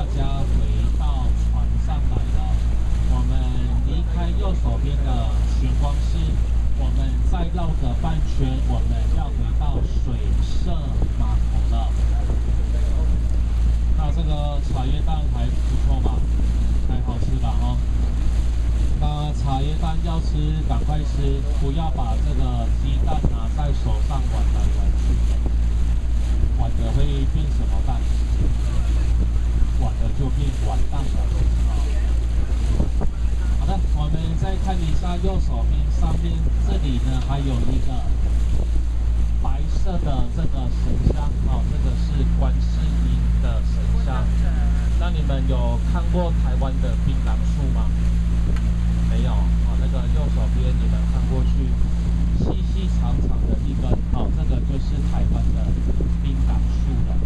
大家回到船上来了。我们离开右手边的玄光室，我们再绕个半圈，我们要回到水社码头了。那这个茶叶蛋还不错吧？还好吃吧？哦。那茶叶蛋要吃，赶快吃，不要把这个鸡蛋拿在手上玩来玩去的，玩的会变什么蛋？玩的就变完蛋了啊！好的，我们再看一下右手边上面这里呢，还有一个白色的这个神像，哦，这个是观世音的神像。那你们有看过台湾的槟榔树吗？没有，哦，那个右手边你们看过去，细细长长的一根，哦，这个就是台湾的槟榔树了。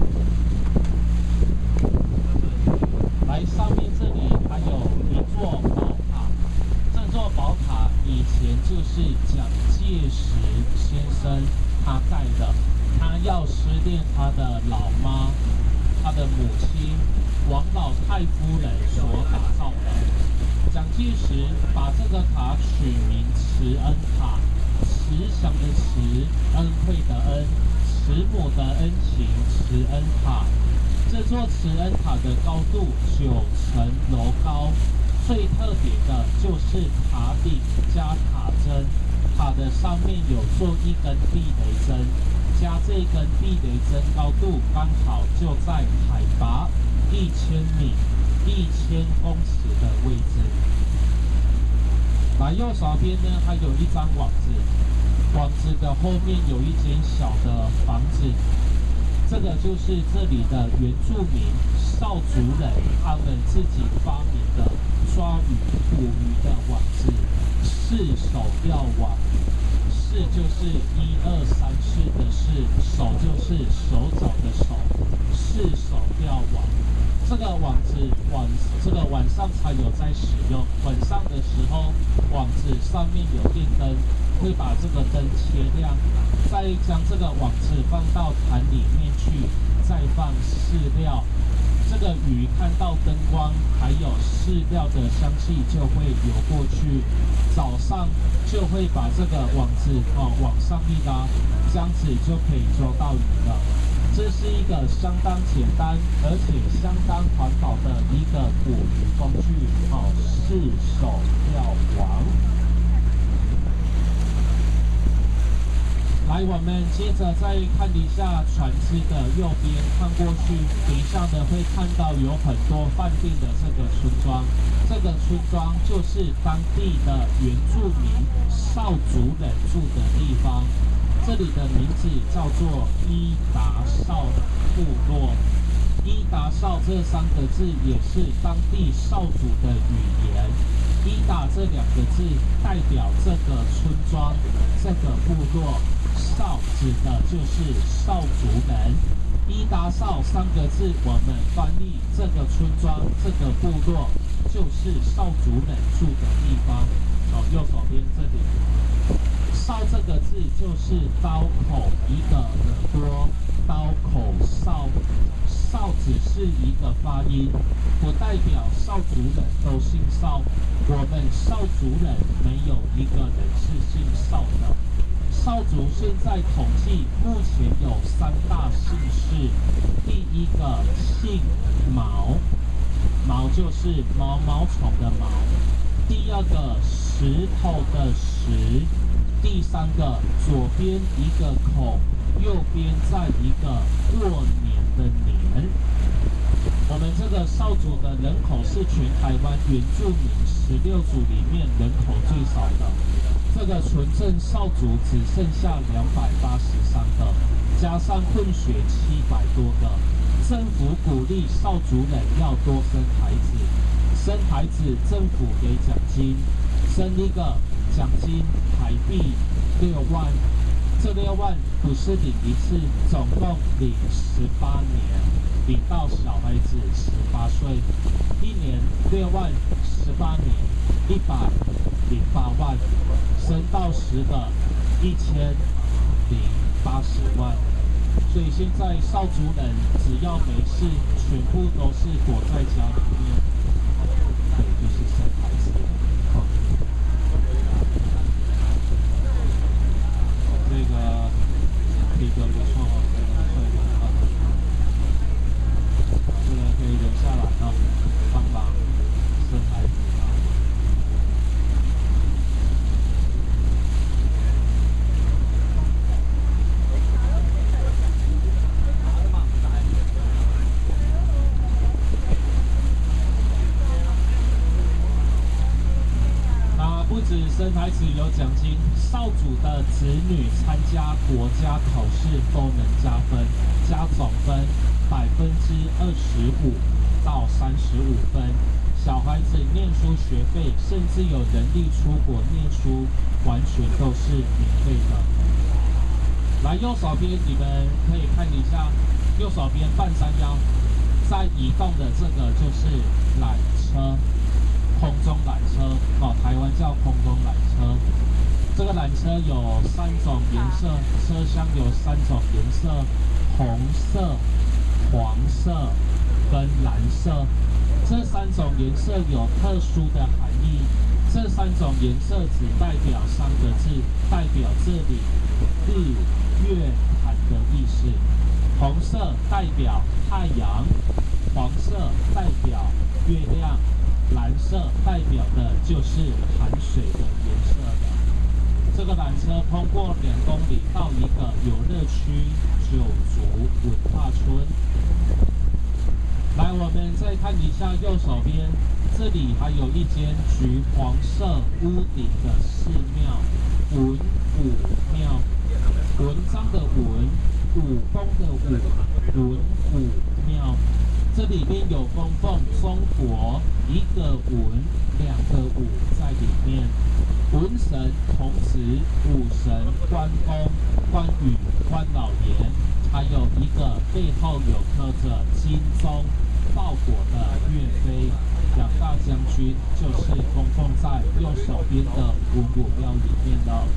来，上面这里还有一座宝塔，这座宝塔以前就是蒋介石先生他盖的，他要思念他的老妈，他的母亲王老太夫人所打造的。蒋介石把这个塔取名慈恩塔，慈祥的慈，恩惠的恩，慈母的恩情，慈恩塔。这座慈恩塔的高度9层楼高，最特别的就是塔顶加塔针，塔的上面有做一根避雷针，加这根避雷针高度刚好就在海拔1000米、1000公尺的位置。来，右手边呢还有一张网子，网子的后面有一间小的房子，这个就是这里的原住民少族人他们自己发明的抓鱼捕鱼的网子，四手钓网。四就是1、2、3、4的4，手就是手脚的手，四手钓网。这个网子这个晚上才有在使用，晚上的时候网子上面有电灯，会把这个灯切亮，再将这个网子放到坛里面去，再放饲料。这个鱼看到灯光还有饲料的香气就会游过去，早上就会把这个网子往上一拉，这样子就可以捉到鱼了。这是一个相当简单而且相当环保的一个捕鱼工具，四手钓网。来，我们接着再看一下船只的右边，看过去，底下呢会看到有很多饭店的这个村庄，这个村庄就是当地的原住民少族人住的地方。这里的名字叫做伊达邵部落。伊达邵这3个字也是当地少族的语言。伊达这2个字代表这个村庄、这个部落。少指的就是少族人。伊达邵3个字，我们翻译这个村庄、这个部落就是少族人住的地方。右手边这里。少这个字就是刀口一个耳朵，刀口少，少只是一个发音，不代表少族人都姓少。我们少族人没有一个人是姓少的。少族现在统计目前有3大姓氏，第一个姓毛，毛就是毛毛虫的毛；第2个石头的石；第3个左边一个口，右边再一个过年的年。我们这个少族的人口是全台湾原住民16族里面人口最少的。这个纯正少族只剩下283个，加上混血700多个。政府鼓励少族人要多生孩子，生孩子政府给奖金，生一个奖金台币6万，这6万不是领一次，总共领18年，领到小孩子18岁，1年6万，18年108万，生到10个1080万。所以现在少族人只要没事，全部都是躲在家里面，对，就是生孩子。好，这个体格不错哦，这个会很好，这个可以留下来哦，帮忙生孩子啊。不止生孩子有奖金，少主的子女参加国家考试都能加分，加总分25%到35分。小孩子念书学费，甚至有能力出国念书，完全都是免费的。来，右手边你们可以看一下，右手边半山腰在移动的这个就是缆车。空中缆车哦，台湾叫空中缆车。这个缆车有3种颜色，车厢有3种颜色：红色、黄色跟蓝色。这3种颜色有特殊的含义。这3种颜色只代表3个字，代表这里日月潭的意思。红色代表太阳，黄色代表月亮。蓝色代表的就是含水的颜色的。这个缆车通过2公里到一个游乐区九族文化村。来，我们再看一下右手边，这里还有一间橘黄色屋顶的寺庙——文武庙。文章的文，武功的武，文武庙。这里面有供奉中国1个文2个武在里面，文神童子，武神关公、关羽、关老爷，还有一个背后有刻着精忠报国的岳飞，2大将军就是供奉在右手边的文武庙里面的。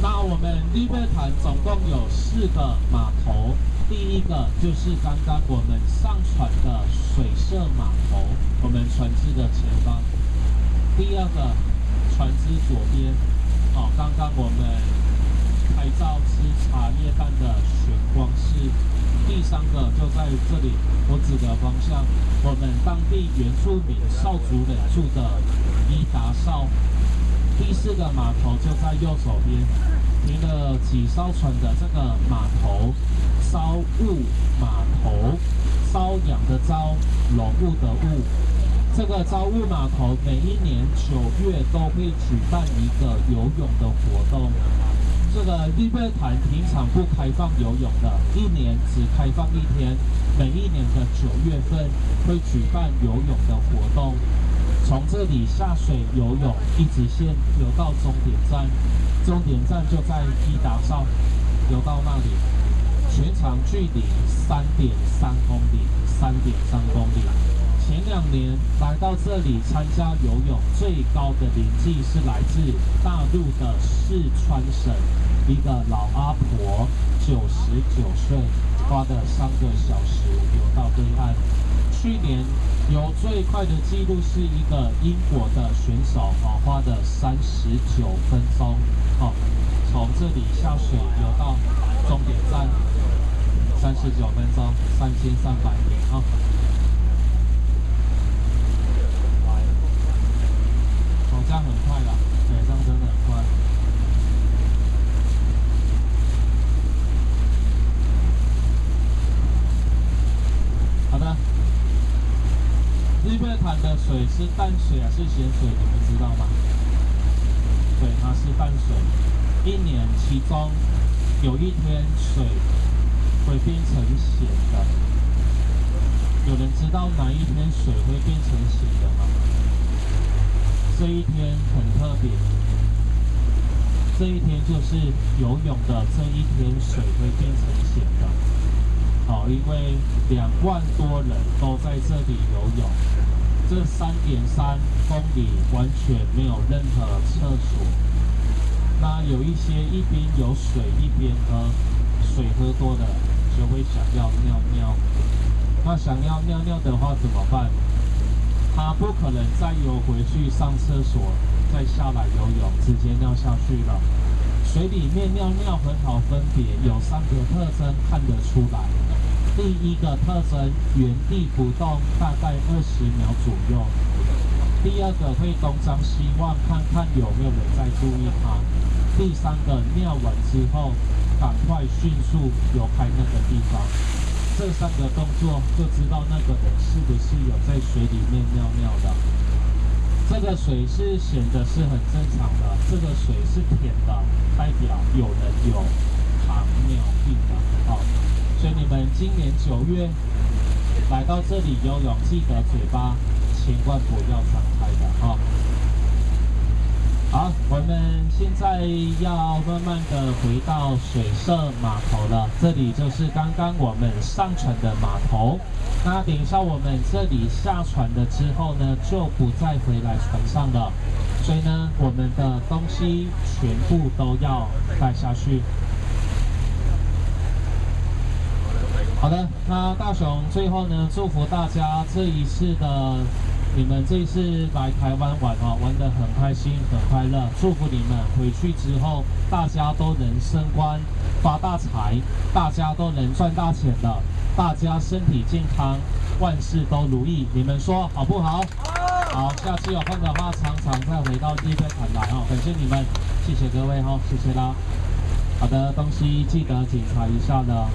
那我们日月潭总共有4个码头。第一个就是刚刚我们上船的水社码头，我们船只的前方。第2个船只左边，哦，刚刚我们拍照吃茶叶蛋的玄光寺。第3个就在这里，我指的方向，我们当地原住民少族人住的伊达邵。第4个码头就在右手边，停了几艘船的这个码头。朝雾码头，朝阳的朝，龙雾的雾。这个朝雾码头每一年9月都会举办一个游泳的活动。这个日月潭平常不开放游泳的，一年只开放1天，每一年的9月份会举办游泳的活动。从这里下水游泳，一直线游到终点站，终点站就在伊达邵，游到那里。全长距离3.3公里，3.3公里。前2年来到这里参加游泳，最高的年纪是来自大陆的四川省一个老阿婆，99岁，花了3个小时游到对岸。去年游最快的纪录是一个英国的选手，花了39分钟，从这里下水游到终点站，39分钟，3300米啊！这样很快了，对，这样真的很快。好的，日月潭的水是淡水还是咸水？你们知道吗？对，它是淡水。1年其中有1天水会变成咸的。有人知道哪一天水会变成咸的吗？这一天很特别，这一天就是游泳的这一天，水会变成咸的。因为2万多人都在这里游泳，这3.3公里完全没有任何厕所。那有一些一边有水一边喝，水喝多了就会想要尿尿。那想要尿尿的话怎么办？他不可能再游回去上厕所，再下来游泳，直接尿下去了。水里面尿尿很好分别，有3个特征看得出来。第一个特征，原地不动，大概20秒左右。第二个会东张西望，看看有没有人在注意他。第三个，尿完之后，赶快迅速游开那个地方。这3个动作就知道那个人是不是有在水里面尿尿的。这个水是咸的，是很正常的；这个水是甜的，代表有人有糖尿病的。好，所以你们今年9月来到这里游泳，记得嘴巴千万不要张开的哈。好，我们现在要慢慢的回到水社码头了。这里就是刚刚我们上船的码头。那等一下我们这里下船了之后呢，就不再回来船上了。所以呢，我们的东西全部都要带下去。好的，那大雄最后呢，祝福大家你们这一次来台湾玩哦，玩得很开心，很快乐。祝福你们回去之后，大家都能升官、发大财，大家都能赚大钱的，大家身体健康，万事都如意。你们说好不好？好，下次有空的话，常常再回到日月潭来哦。感谢你们，谢谢各位哦，谢谢啦。好的，东西记得检查一下的。